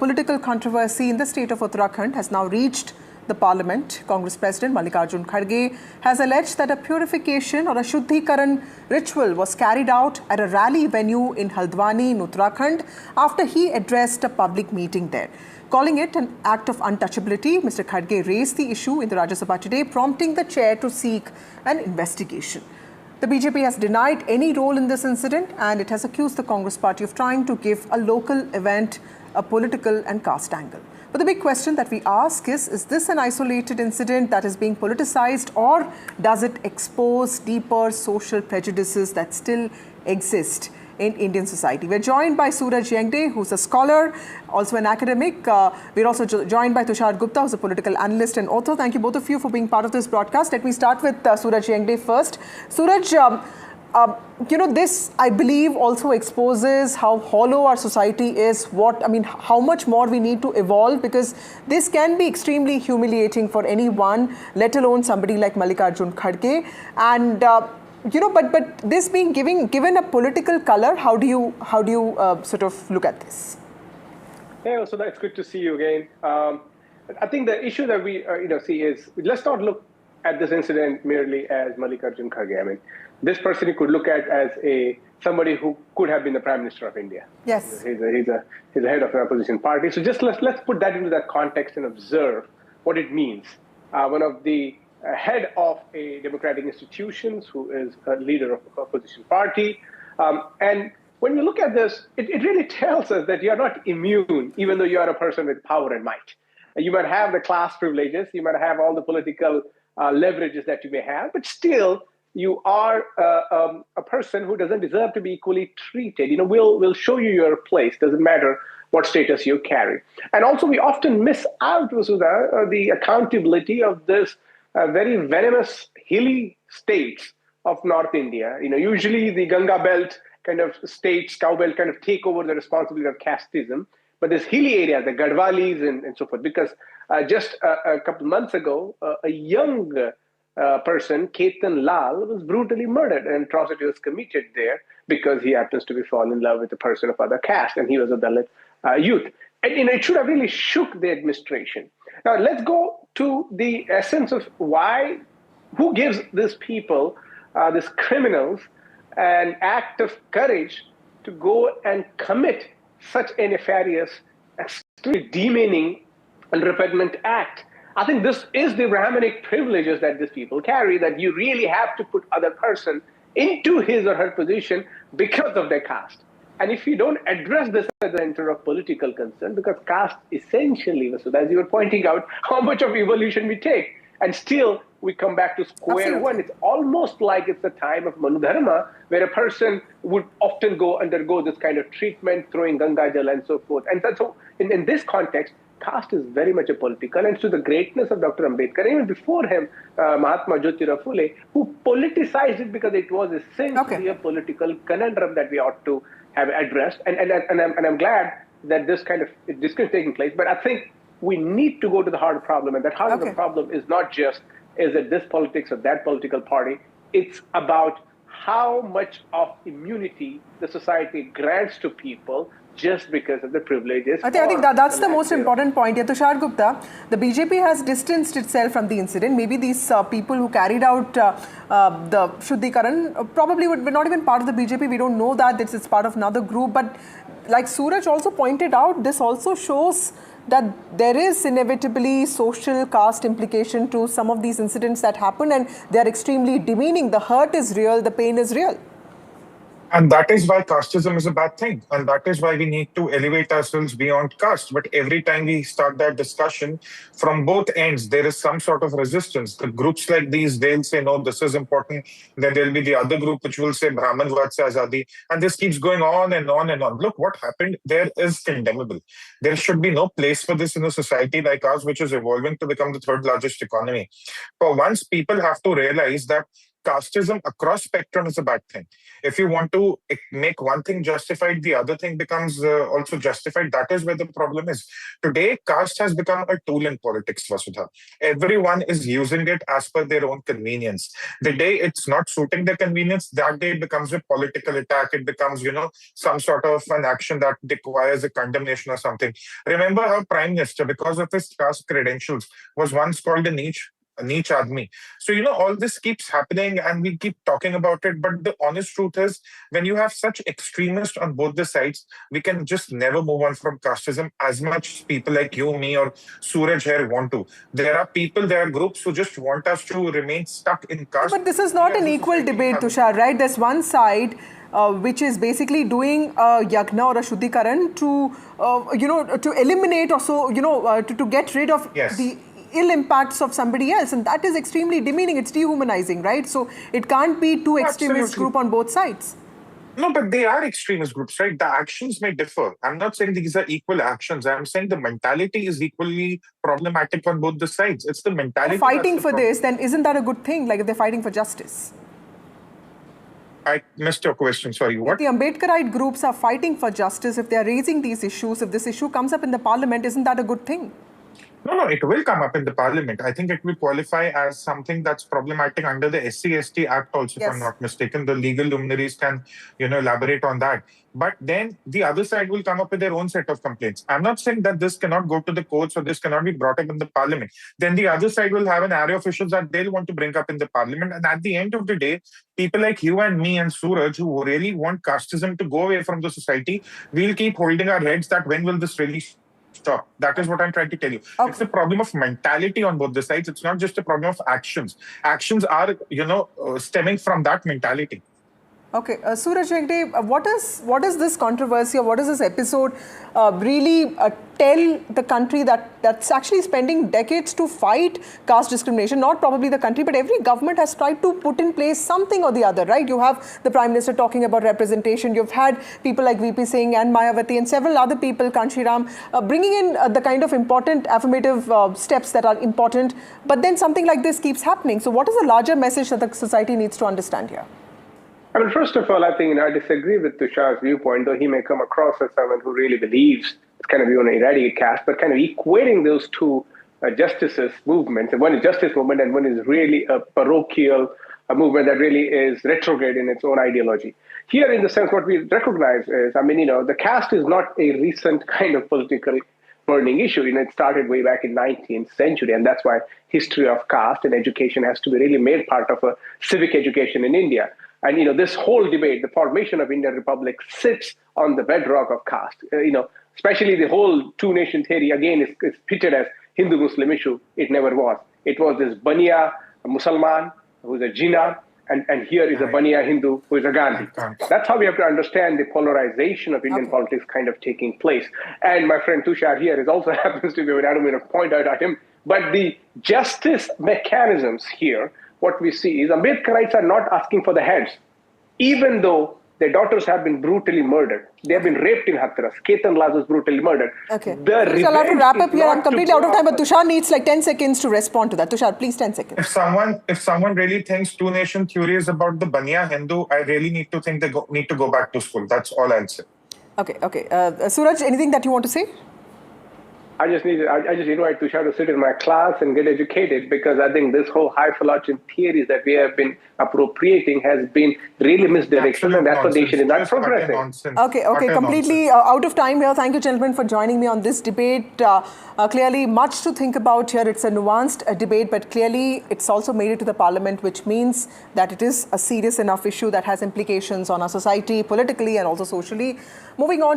political controversy in the state of Uttarakhand has now reached the parliament. Congress President Kharge has alleged that a purification or a Shuddhikaran ritual was carried out at a rally venue in Haldwani in Uttarakhand after he addressed a public meeting there. Calling it an act of untouchability, Mr. Kharge raised the issue in the Rajya Sabha today, prompting the chair to seek an investigation. The BJP has denied any role in this incident and it has accused the Congress party of trying to give a local event a political and caste angle. But the big question that we ask is this an isolated incident that is being politicized, or does it expose deeper social prejudices that still exist in Indian society? We're joined by Suraj Yengde, who's a scholar, also an academic. We're also joined by Tushar Gupta, who's a political analyst and author. Thank you both of you for being part of this broadcast. Let me start with Suraj Yengde first. Suraj, this, I believe, also exposes how hollow our society is, how much more we need to evolve, because this can be extremely humiliating for anyone, let alone somebody like Mallikarjun Kharge. And but this being given a political color, how do you sort of look at this? Yeah, so that's good to see you again. I think the issue that we see is, let's not look at this incident merely as Mallikarjun Kharge. I mean, this person you could look at as somebody who could have been the Prime Minister of India. Yes, he's a head of an opposition party. So just let's put that into that context and observe what it means. One of the head of a democratic institutions who is a leader of an opposition party. And when you look at this, it really tells us that you're not immune, even though you are a person with power and might. You might have the class privileges, you might have all the political leverages that you may have, but still you are a person who doesn't deserve to be equally treated. We'll show you your place, doesn't matter what status you carry. And also we often miss out, Vasudha, the accountability of this very venomous hilly states of North India. Usually the Ganga belt kind of states, cow belt kind of take over the responsibility of casteism. But this hilly area, the Gadwalis and so forth, because just a couple months ago, a young person, Ketan Lal, was brutally murdered, and atrocity was committed there because he happens to be fallen in love with a person of other caste, and he was a Dalit youth. And it should have really shook the administration. Now let's go to the essence of who gives these people, these criminals, an act of courage to go and commit such a nefarious, extremely demeaning and repugnant act. I think this is the Brahminic privileges that these people carry, that you really have to put other person into his or her position because of their caste. And if you don't address this as a center of political concern, because caste essentially, as you were pointing out, how much of evolution we take, and still we come back to square one. It's almost like it's the time of Manudharma, where a person would often undergo this kind of treatment, throwing Ganga Jal and so forth. And so in this context, caste is very much a political, and to the greatness of Dr. Ambedkar, even before him, Mahatma Jyotirao Phule, who politicized it because it was essentially a political conundrum that we ought to have addressed. And I'm glad that this kind of discussion is taking place. But I think we need to go to the heart of the problem, and that heart of the problem is not just is it this politics or that political party. It's about how much of immunity the society grants to people just because of the privileges. I think that's the most important point. Tushar Gupta, the BJP has distanced itself from the incident. Maybe these people who carried out the Shuddhikaran probably were not even part of the BJP. We don't know that. It's part of another group. But like Suraj also pointed out, this also shows that there is inevitably social caste implication to some of these incidents that happen, and they are extremely demeaning. The hurt is real, the pain is real. And that is why casteism is a bad thing. And that is why we need to elevate ourselves beyond caste. But every time we start that discussion, from both ends, there is some sort of resistance. The groups like these, they'll say, no, this is important. Then there'll be the other group which will say, Brahman Vatsa Azadi. And this keeps going on and on and on. Look, what happened there is condemnable. There should be no place for this in a society like ours, which is evolving to become the third largest economy. For once, people have to realize that casteism across spectrum is a bad thing. If you want to make one thing justified, the other thing becomes also justified. That is where the problem is. Today, caste has become a tool in politics, Vasudha. Everyone is using it as per their own convenience. The day it's not suiting their convenience, that day it becomes a political attack. It becomes, some sort of an action that requires a condemnation or something. Remember how Prime Minister, because of his caste credentials, was once called a niche admi. So, all this keeps happening and we keep talking about it. But the honest truth is, when you have such extremists on both the sides, we can just never move on from casteism as much people like you, me, or Suraj here want to. There are groups who just want us to remain stuck in caste. But this is not an equal debate, Tushar, right? There's one side which is basically doing a yagna or a shuddhikaran to eliminate or so, to get rid of the ill impacts of somebody else, and that is extremely demeaning. It's dehumanizing, right? So it can't be two extremist group on both sides. No, but they are extremist groups, right? The actions may differ. I'm not saying these are equal actions. I'm saying the mentality is equally problematic on both the sides. It's the mentality. Fighting for this, then isn't that a good thing? Like if they're fighting for justice? I missed your question. Sorry, what? If the Ambedkarite groups are fighting for justice, if they are raising these issues, if this issue comes up in the parliament, isn't that a good thing? No, it will come up in the parliament. I think it will qualify as something that's problematic under the SC/ST Act also, if I'm not mistaken. The legal luminaries can, elaborate on that. But then the other side will come up with their own set of complaints. I'm not saying that this cannot go to the courts or this cannot be brought up in the parliament. Then the other side will have an array of issues that they'll want to bring up in the parliament. And at the end of the day, people like you and me and Suraj, who really want casteism to go away from the society, we'll keep holding our heads that when will this really stop? That is what I'm trying to tell you. Okay. It's a problem of mentality on both the sides. It's not just a problem of actions. Actions are, stemming from that mentality. Okay, Suraj Yengde, what is this controversy or what is this episode really tell the country that's actually spending decades to fight caste discrimination? Not probably the country, but every government has tried to put in place something or the other, right? You have the Prime Minister talking about representation. You've had people like VP Singh and Mayawati and several other people, Kanshiram, bringing in the kind of important affirmative steps that are important. But then something like this keeps happening. So what is the larger message that the society needs to understand here? I mean, first of all, I think I disagree with Tushar's viewpoint, though he may come across as someone who really believes it's kind of eradicate caste, but kind of equating those two justices movements. And one is justice movement and one is really a parochial movement that really is retrograde in its own ideology. Here, in the sense, what we recognize is, the caste is not a recent kind of political burning issue. It started way back in 19th century, and that's why history of caste and education has to be really made part of a civic education in India. And, this whole debate, the formation of Indian Republic sits on the bedrock of caste. Especially the whole two-nation theory, again, is pitted as Hindu-Muslim issue. It never was. It was this Baniya Musalman, who's a Jinnah, and here is a Baniya Hindu, who is a Gandhi. That's how we have to understand the polarization of Indian politics kind of taking place. And my friend Tushar here also happens to be, I don't mean to point out at him, but the justice mechanisms here, what we see is Ambedkarites are not asking for the heads, even though their daughters have been brutally murdered. They have been raped in Hathras. Ketan Lal was brutally murdered. Okay. I'll have to wrap up here. I'm completely out of time, but Tushar needs like 10 seconds to respond to that. Tushar, please, 10 seconds. If someone really thinks two-nation theory is about the Baniya Hindu, I really need to think they need to go back to school. That's all I'll say. Okay. Suraj, anything that you want to say? I just invite Tushar to sit in my class and get educated, because I think this whole highfalutin theories that we have been appropriating has been really misdirection, and that's what they should not progressing. Okay, completely out of time here. Thank you, gentlemen, for joining me on this debate. Clearly, much to think about here. It's a nuanced debate, but clearly it's also made it to the parliament, which means that it is a serious enough issue that has implications on our society, politically and also socially. Moving on.